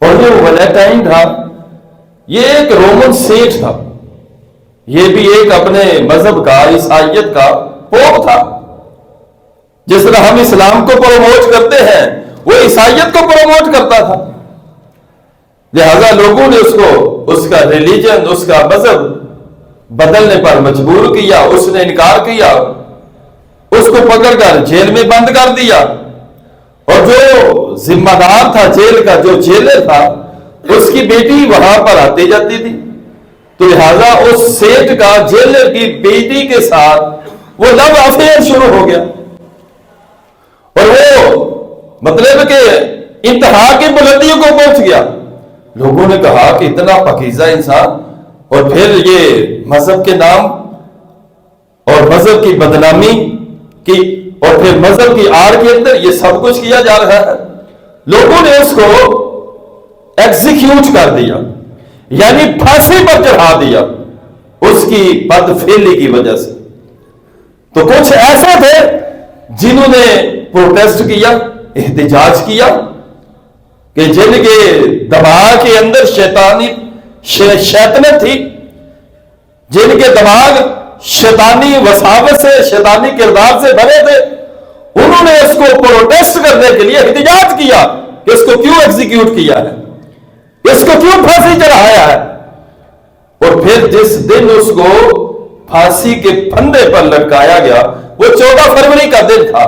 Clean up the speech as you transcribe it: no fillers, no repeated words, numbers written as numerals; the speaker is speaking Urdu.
اور یہ ولیٹائن تھا، یہ ایک رومن سیٹ تھا، یہ بھی ایک اپنے مذہب کا، عیسائیت کا پوپ تھا۔ جس طرح ہم اسلام کو پروموٹ کرتے ہیں، وہ عیسائیت کو پروموٹ کرتا تھا۔ لہذا لوگوں نے اس کو، اس کا ریلیجن، اس کا مذہب بدلنے پر مجبور کیا، اس نے انکار کیا، اس کو پکڑ کر جیل میں بند کر دیا، اور جو ذمہ دار تھا جیل کا، جو جیلر تھا، اس کی بیٹی وہاں پر آتی جاتی تھی، تو لہذا اس سیٹ کا جیلر کی بیٹی کے ساتھ وہ لو افیئر شروع ہو گیا، اور وہ مطلب کہ انتہا کی بلندیوں کو پہنچ گیا۔ لوگوں نے کہا کہ اتنا پاکیزہ انسان، اور پھر یہ مذہب کے نام اور مذہب کی بدنامی کی، اور پھر مذہب کی آڑ کے اندر یہ سب کچھ کیا جا رہا ہے۔ لوگوں نے اس کو ایگزیکیوٹ کر دیا، یعنی پھانسی پر چڑھا دیا اس کی بدفعلی کی وجہ سے۔ تو کچھ ایسے تھے جنہوں نے پروٹیسٹ کیا، احتجاج کیا، کہ جن کے دماغ کے اندر شیطنت تھی، جن کے دماغ شیطانی وساوس سے، شیطانی کردار سے بھرے تھے، انہوں نے اس کو پروٹیسٹ کرنے کے لیے احتجاج کیا کہ اس کو کیوں ایگزیکیوٹ کیا ہے، اس کو کیوں پھانسی چڑھایا ہے۔ اور پھر جس دن اس کو پھانسی کے پھندے پر لٹکایا گیا، وہ 14 فروری کا دن تھا،